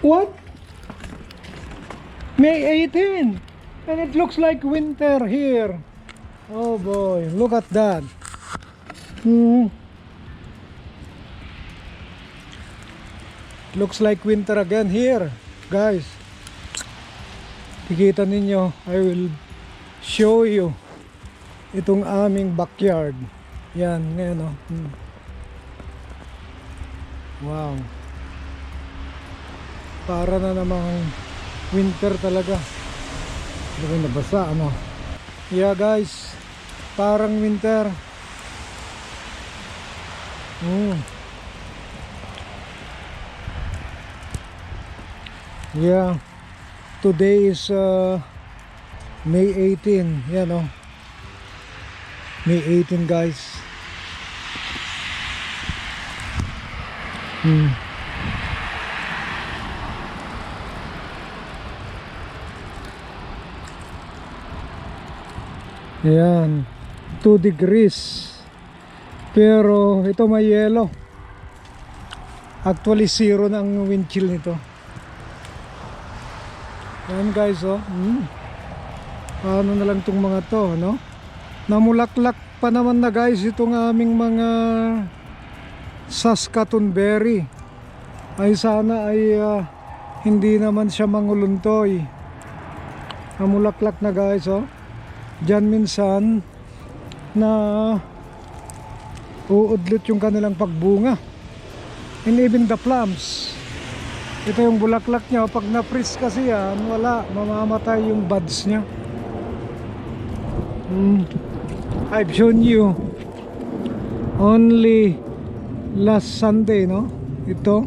What? May 18, and it looks like winter here. Oh boy, look at that. Looks like winter again here, guys. Kikita ninyo, I will show you itong aming backyard. Yan, ngayon oh. Wow. Para na namang winter talaga. Hindi nabasa, ano? Yeah, guys. Parang winter. Yeah. Today is May 18. Yan, oh. May 18, guys. Ayan, 2 degrees. Pero ito may yelo. Actually 0 na ang wind chill nito. Ayan guys, oh. Paano na lang itong mga to, no? Namulaklak pa naman na guys itong aming mga Saskatoon berry. Ay sana ay hindi naman siya manguluntoy. Namulaklak na guys, oh. Diyan minsan na uudlit yung kanilang pagbunga. And even the plums. Ito yung bulaklak niya. Pag na-freeze kasi yan, wala, mamamatay yung buds niya. I've shown you only last Sunday, no? Ito.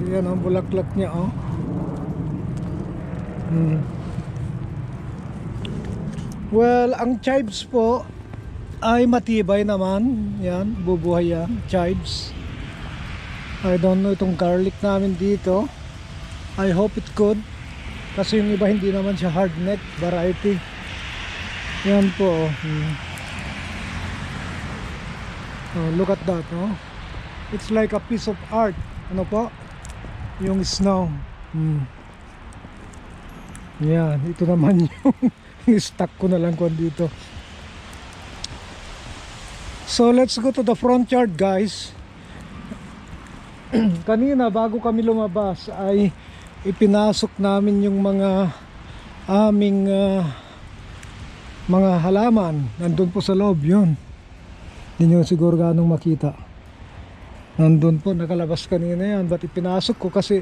Yan ang bulaklak niya, oh. Well, ang chives po ay matibay naman. Yan, bubuhay yan, chives. I don't know itong garlic namin dito. I hope it could. Kasi yung iba hindi naman siya hardneck variety. Yan po. Oh, look at that, oh. It's like a piece of art. Ano po? Yung snow. Yan, ito naman yung stock ko na lang ko dito. So let's go to the front yard, guys. Kanina bago kami lumabas ay ipinasok namin yung mga aming mga halaman. Nandun po sa loob yun. Hindi nyo siguro ganong makita. Nandun po, nakalabas kanina yan. But ipinasok ko kasi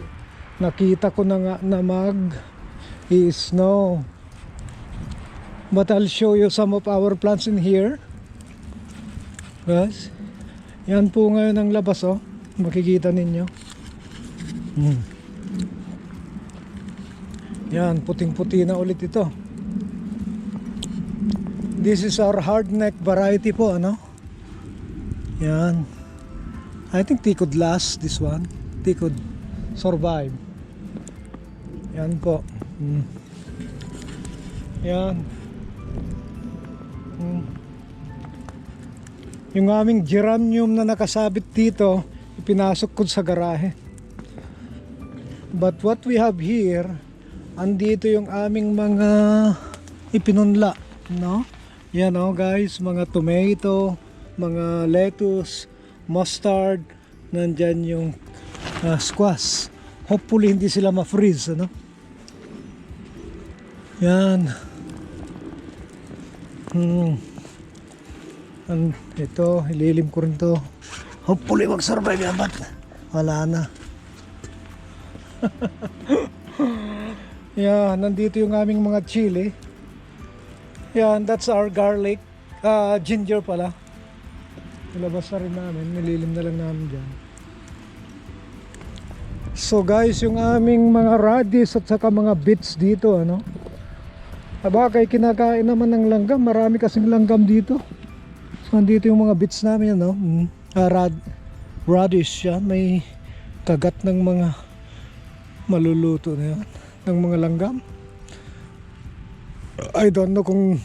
nakita ko na nga na mag-i-snow. But I'll show you some of our plants in here. Guys, yan po ngayon ang labas, oh. Makikita ninyo. Yan, puting-puti na ulit ito. This is our hardneck variety po, ano? Yan. I think they could last, this one. They could survive. Yan po. Yan. Yung aming geranium na nakasabit dito, ipinasok ko sa garahe. But what we have here, andito yung aming mga ipinunla, no? Yan, oh guys, mga tomato, mga lettuce, mustard, nandyan yung squash. Hopefully hindi sila ma-freeze, ano? Yan. Ito, ililim ko rin to. Hopefully mag-survive yan, but wala na. Yan, nandito yung aming mga chili. Yan, that's our garlic. Ginger pala. Nilabas na rin namin, nililim na lang namin dyan. So guys, yung aming mga radish at saka mga beets dito, ano? Abagay, kinakain naman ng langgam. Marami kasing langgam dito. So nandito yung mga beets namin, ano? Radish yan. May kagat ng mga maluluto na yan, ng mga langgam. I don't know kung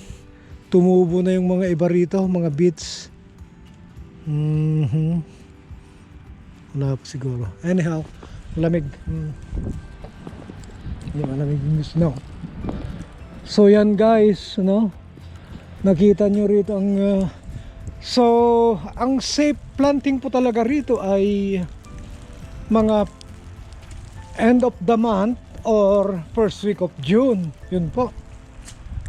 tumubo na yung mga iba rito, mga beets. Wala pa siguro. Anyhow, lamig. Yung malamig yung snow. So yan guys, no? Nakita nyo rito ang so ang safe planting po talaga rito ay mga end of the month or first week of June. Yun po.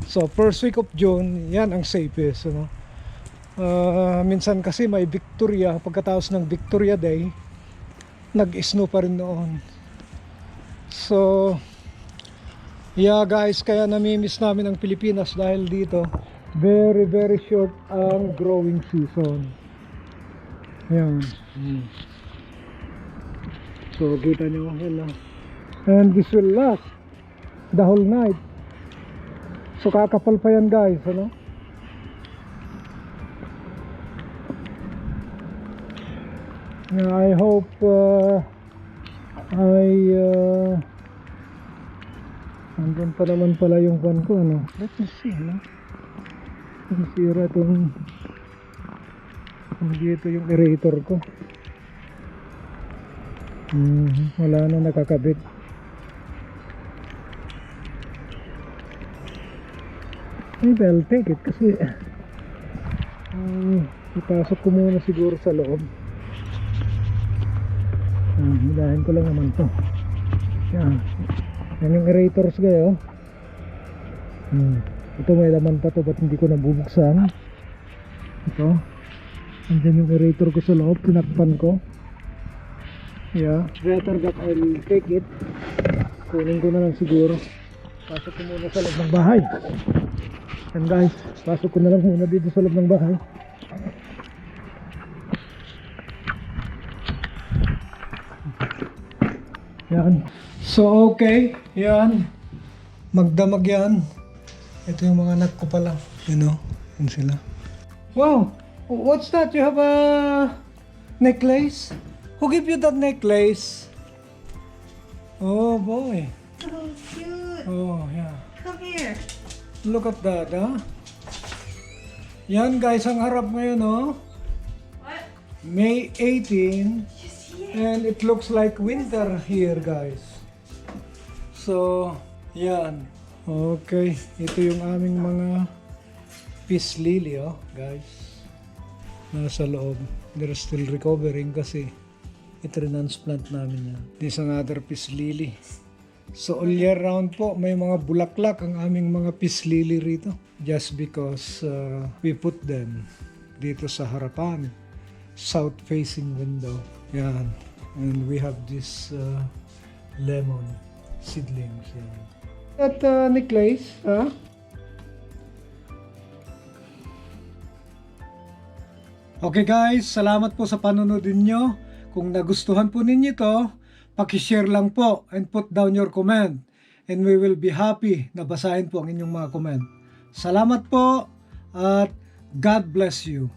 So first week of June, yan ang safest, no? Minsan kasi may Victoria, pagkatapos ng Victoria Day, nag-snow pa rin noon. So yeah guys, kaya namimiss namin ang Pilipinas dahil dito very very short ang growing season. Yan. So kita nyo, yan. And this will last the whole night. So kakapal pa yan guys, ano? I hope andun pa naman pala yung van ko, ano? Let me see, no? Ang sira itong dito yung aerator ko. Wala na nakakabit. Maybe I'll take it kasi ipasok ko muna siguro sa loob. Hilahin ko lang naman to. Yan yung aerators kayo. Ito may laman pa to, ba't hindi ko nabubuksan? Ito andyan yung aerator ko sa loob, tinakpan ko. Yeah, better that I'll take it. Kunin ko na lang siguro. Pasok ko muna sa loob ng bahay. And guys, pasok ko na lang muna dito sa loob ng bahay. Yan. So okay, yan. Magdamag yan. Ito yung mga anak ko pala. You know, yan sila. Wow, what's that? You have a necklace? Who gave you that necklace? Oh boy. Oh, cute. Oh yeah. Come here. Look at that, huh? Yan guys, ang harap ngayon, oh. What? May 18. You see it? And it looks like winter here, guys. So, yan. Okay, ito yung aming mga peace lily, oh, guys. Nasa loob. They're still recovering kasi i-transplant namin yan. This is another peace lily. So all year round po, may mga bulaklak ang aming mga peace lily rito. Just because we put them dito sa harapan, south facing window. Yan. And we have this lemon seedlings. Yan. At necklace, ha? Okay guys, salamat po sa panonood ninyo. Kung nagustuhan po ninyo ito, paki-share lang po and put down your comment. And we will be happy na basahin po ang inyong mga comment. Salamat po at God bless you.